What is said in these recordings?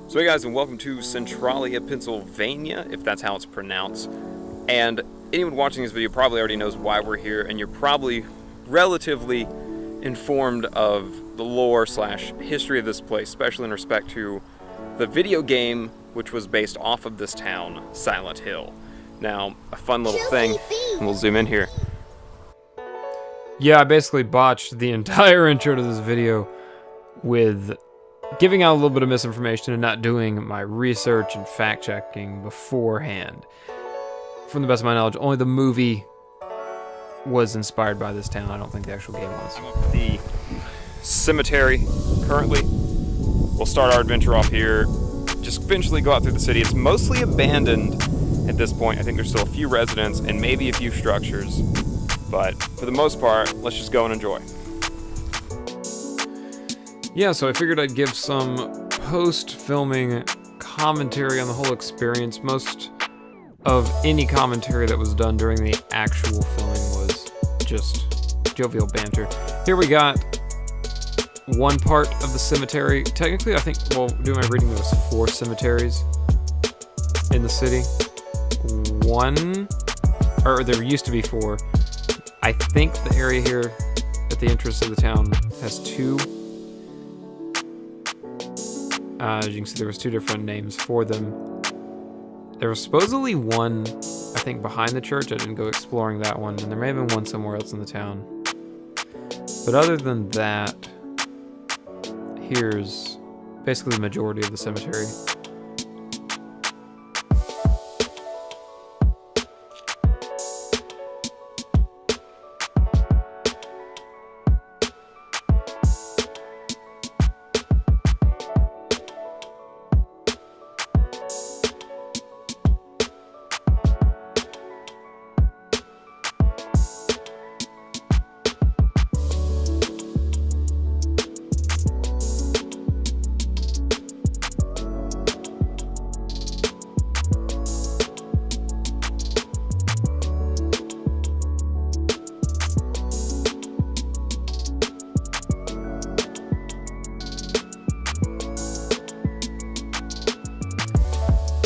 So hey guys, and welcome to Centralia, Pennsylvania, if that's how it's pronounced. And anyone watching this video probably already knows why we're here, and you're probably relatively informed of the lore slash history of this place, especially in respect to the video game which was based off of this town, Silent Hill. Now, a fun little thing, and we'll zoom in here. Yeah, I basically botched the entire intro to this video with giving out a little bit of misinformation and not doing my research and fact-checking beforehand. From the best of my knowledge, only the movie was inspired by this town. I don't think the actual game was. The cemetery, currently. We'll start our adventure off here. Just eventually go out through the city. It's mostly abandoned at this point. I think there's still a few residents and maybe a few structures. But for the most part, let's just go and enjoy. Yeah, so I figured I'd give some post-filming commentary on the whole experience. Most of any commentary that was done during the actual filming was just jovial banter. Here we got one part of the cemetery. Technically, I think, well, doing my reading, there was 4 cemeteries in the city. There used to be 4. I think the area here at the entrance of the town has 2. As you can see, there was 2 different names for them. There was supposedly one, I think, behind the church. I didn't go exploring that one, and there may have been one somewhere else in the town. But other than that, here's basically the majority of the cemetery.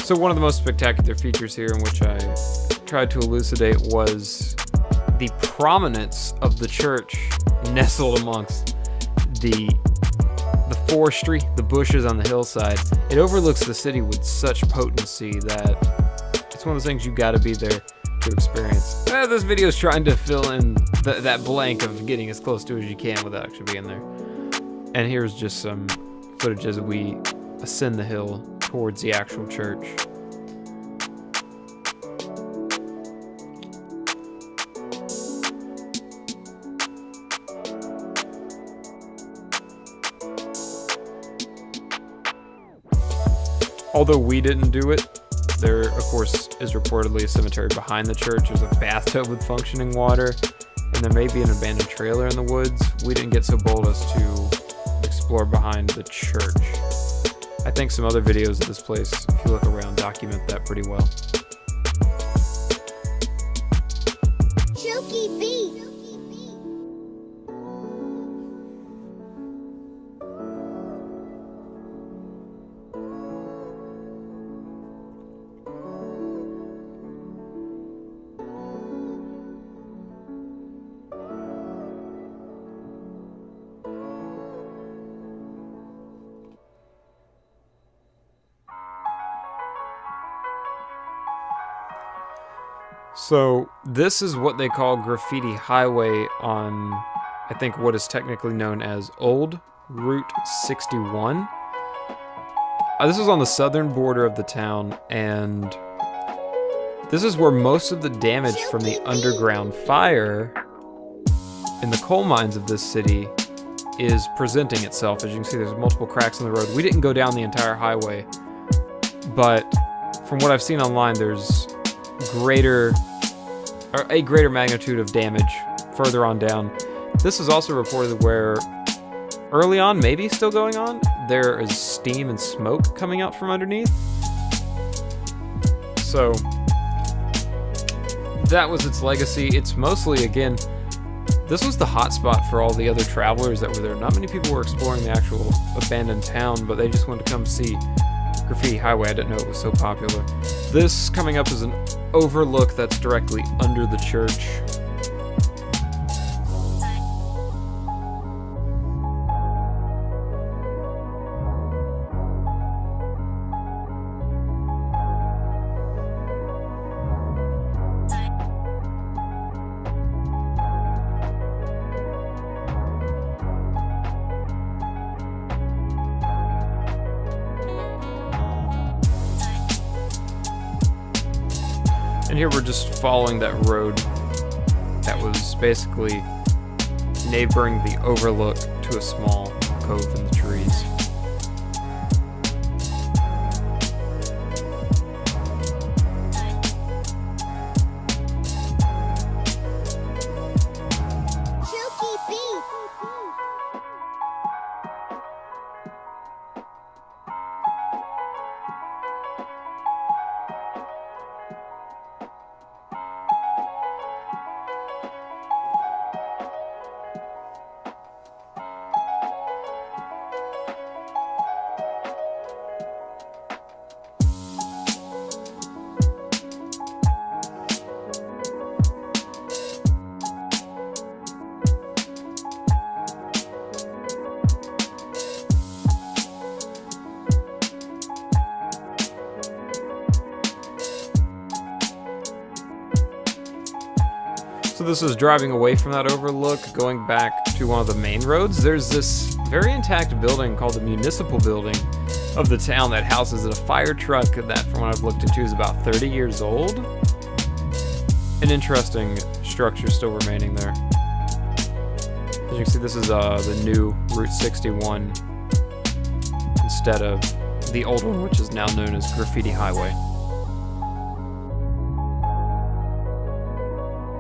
So one of the most spectacular features here, in which I tried to elucidate, was the prominence of the church nestled amongst the forestry, the bushes on the hillside. It overlooks the city with such potency that it's one of those things you gotta be there to experience. This video is trying to fill in that blank of getting as close to as you can without actually being there. And here's just some footage as we ascend the hill towards the actual church. Although we didn't do it, there, of course, is reportedly a cemetery behind the church. There's a bathtub with functioning water, and there may be an abandoned trailer in the woods. We didn't get so bold as to explore behind the church. I think some other videos of this place, if you look around, document that pretty well. Chuki beat. So this is what they call Graffiti Highway on, I think, what is technically known as Old Route 61. This is on the southern border of the town, and this is where most of the damage from the underground fire in the coal mines of this city is presenting itself. As you can see, there's multiple cracks in the road. We didn't go down the entire highway, but from what I've seen online, there's a greater magnitude of damage further on down. This is also reported where early on, maybe still going on, there is steam and smoke coming out from underneath. So that was its legacy. It's mostly, again, this was the hotspot for all the other travelers that were there. Not many people were exploring the actual abandoned town, but they just wanted to come see Graffiti Highway. I didn't know it was so popular. This coming up is an overlook that's directly under the church. And here we're just following that road that was basically neighboring the overlook to a small cove in the trees. So this is driving away from that overlook, going back to one of the main roads. There's this very intact building called the Municipal Building of the town that houses a fire truck that, from what I've looked into, is about 30 years old. An interesting structure still remaining there. As you can see, this is the new Route 61 instead of the old one, which is now known as Graffiti Highway.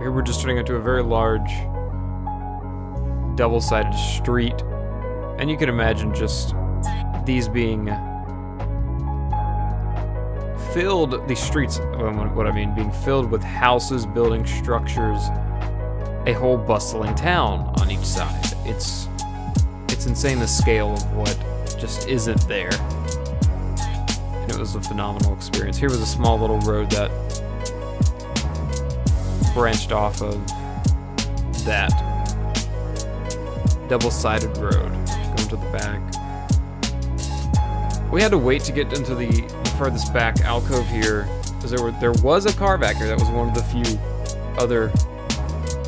Here we're just turning into a very large double-sided street, and you can imagine just these being filled, these streets, what I mean, being filled with houses, building structures, a whole bustling town on each side. It's insane the scale of what just isn't there. And it was a phenomenal experience. Here was a small little road that branched off of that double-sided road going to the back. We had to wait to get into the furthest back alcove here because there was a car back here that was one of the few other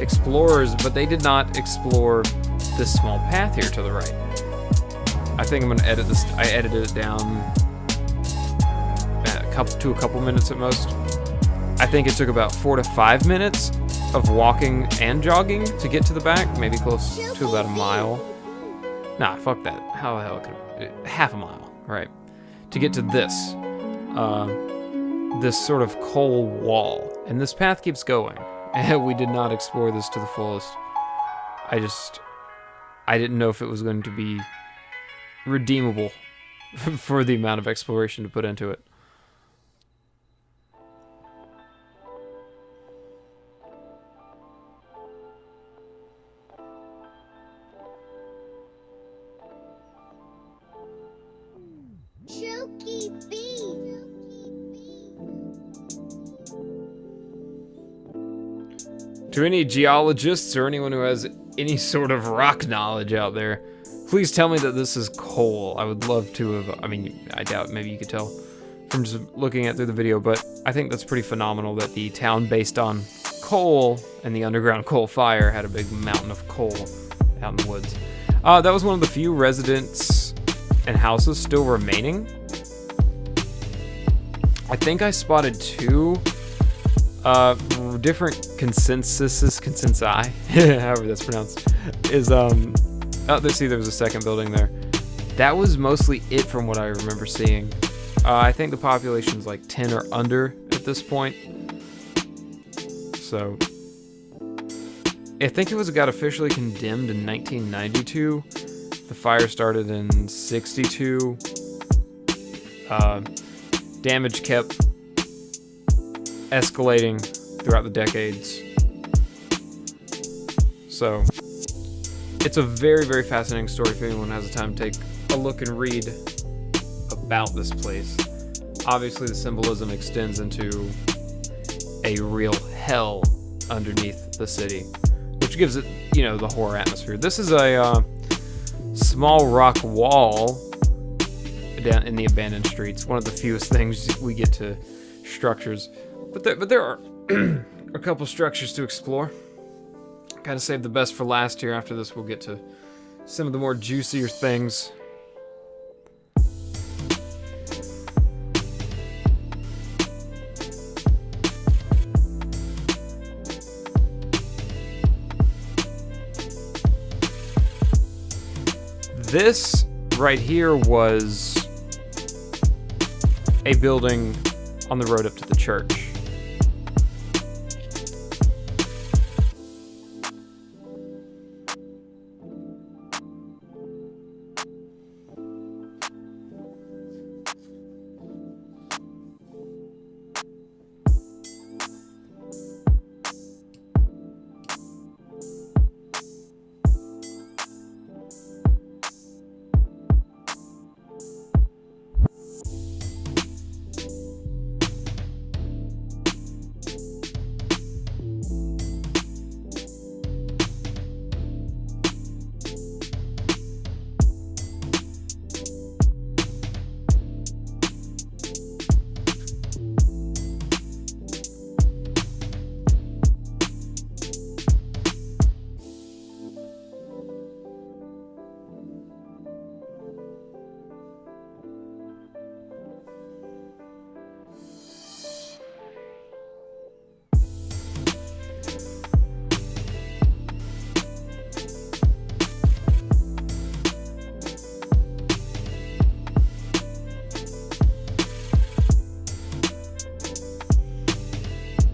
explorers, but they did not explore this small path here to the right. I think I'm gonna edit this. I edited it down to a couple minutes at most. I think it took about 4 to 5 minutes of walking and jogging to get to the back, maybe close to about a mile. Nah, fuck that. How the hell could it, half a mile, right? To get to this, this sort of coal wall. And this path keeps going. And we did not explore this to the fullest. I didn't know if it was going to be redeemable for the amount of exploration to put into it. Chuki B. To any geologists or anyone who has any sort of rock knowledge out there, please tell me that this is coal. I would love to have, I mean, I doubt maybe you could tell from just looking at through the video, but I think that's pretty phenomenal that the town based on coal and the underground coal fire had a big mountain of coal out in the woods. That was one of the few residents and houses still remaining. I think I spotted 2 different consensi, however that's pronounced, is, let's see, there was a second building there. That was mostly it from what I remember seeing. I think the population's like 10 or under at this point. So, I think it got officially condemned in 1992. The fire started in 62. Damage kept escalating throughout the decades. So, it's a very, very fascinating story if anyone has the time to take a look and read about this place. Obviously, the symbolism extends into a real hell underneath the city, which gives it, the horror atmosphere. This is a small rock wall down in the abandoned streets. One of the fewest things we get to structures, but there are a couple structures to explore. Gotta save the best for last here. After this, we'll get to some of the more juicier things. This right here was a building on the road up to the church.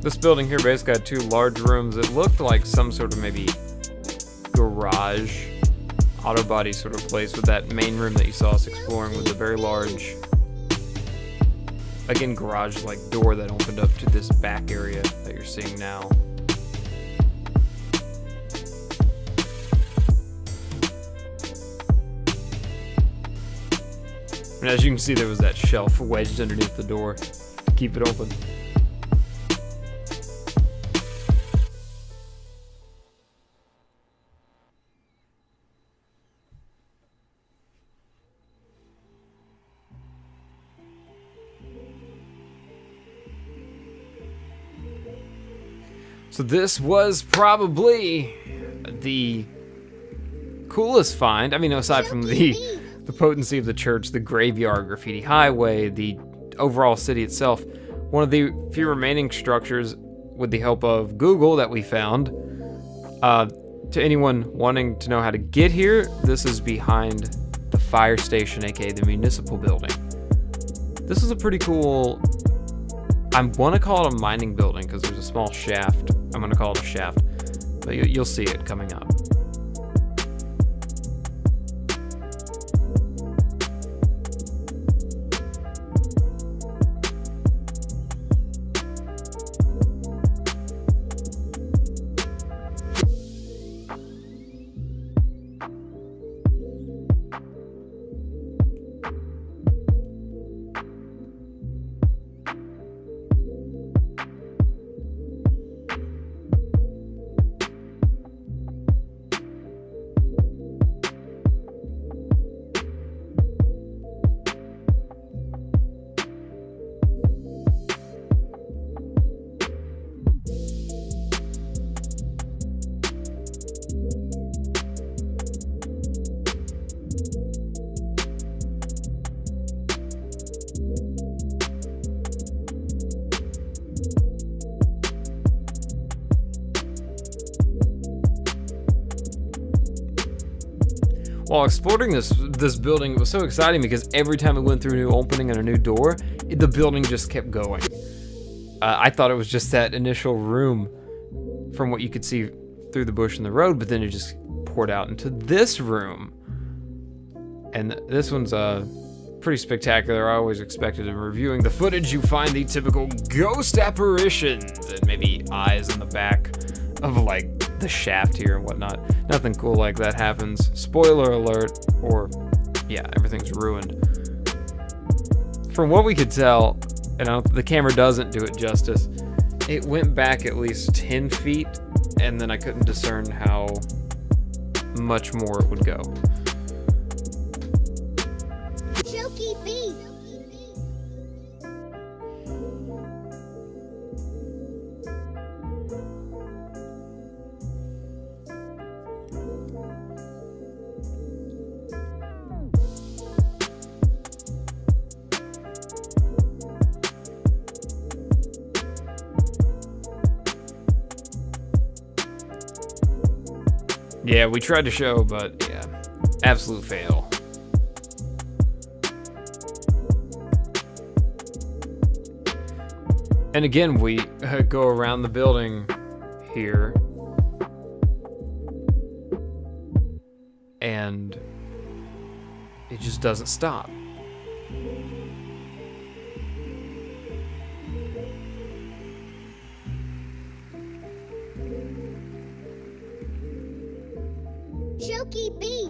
This building here basically had two large rooms. It looked like some sort of maybe garage, auto body sort of place, with that main room that you saw us exploring with the very large, again, garage-like door that opened up to this back area that you're seeing now. And as you can see, there was that shelf wedged underneath the door to keep it open. So this was probably the coolest find. I mean, aside from the potency of the church, the graveyard, Graffiti Highway, the overall city itself, one of the few remaining structures with the help of Google that we found. To anyone wanting to know how to get here, this is behind the fire station, aka the municipal building. This is a pretty cool, I want to call it a mining building because there's a small shaft. I'm going to call it a shaft, but you'll see it coming up. While exploring this building, it was so exciting because every time we went through a new opening and a new door, the building just kept going. I thought it was just that initial room from what you could see through the bush and the road, but then it just poured out into this room. And this one's pretty spectacular. I always expected in reviewing the footage you find the typical ghost apparitions and maybe eyes in the back of like the shaft here and whatnot. Nothing cool like that happens. Spoiler alert, or yeah, everything's ruined. from what we could tell, the camera doesn't do it justice. It went back at least 10 feet, and then I couldn't discern how much more it would go. Chuki B. Yeah, we tried to show, but yeah, absolute fail. And again, we go around the building here, and it just doesn't stop. Chuki B.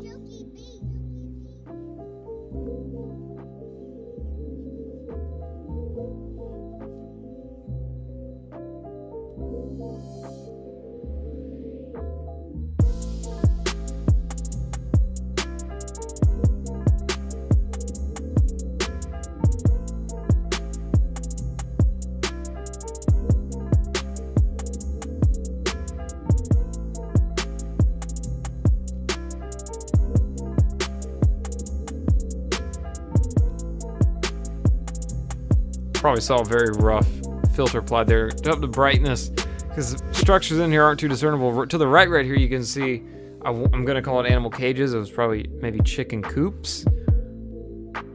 Probably saw a very rough filter applied there to up the brightness, because structures in here aren't too discernible. To the right here, you can see, I'm gonna call it animal cages. It was probably maybe chicken coops.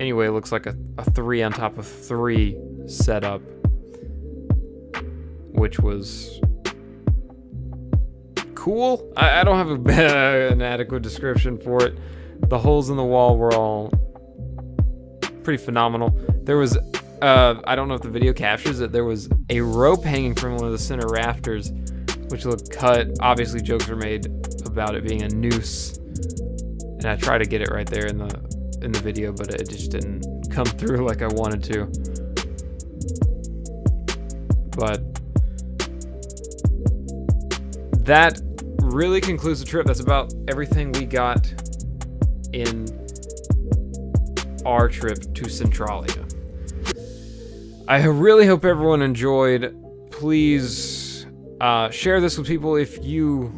Anyway, it looks like a 3 on top of 3 setup, which was cool. I don't have an adequate description for it. The holes in the wall were all pretty phenomenal. There was I don't know if the video captures it. There was a rope hanging from one of the center rafters, which looked cut. Obviously, jokes were made about it being a noose, and I tried to get it right there in the video, but it just didn't come through like I wanted to. But that really concludes the trip. That's about everything we got in our trip to Centralia. I really hope everyone enjoyed. Please share this with people if you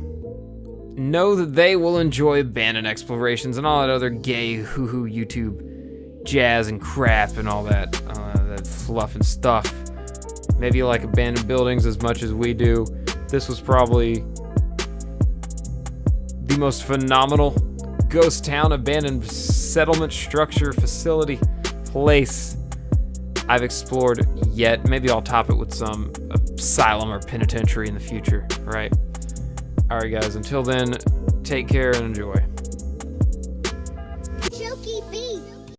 know that they will enjoy abandoned explorations and all that other gay hoo-hoo YouTube jazz and crap and all that fluff and stuff. Maybe you like abandoned buildings as much as we do. This was probably the most phenomenal ghost town, abandoned settlement structure, facility, place I've explored yet. Maybe I'll top it with some asylum or penitentiary in the future, right? All right, guys, until then, take care and enjoy.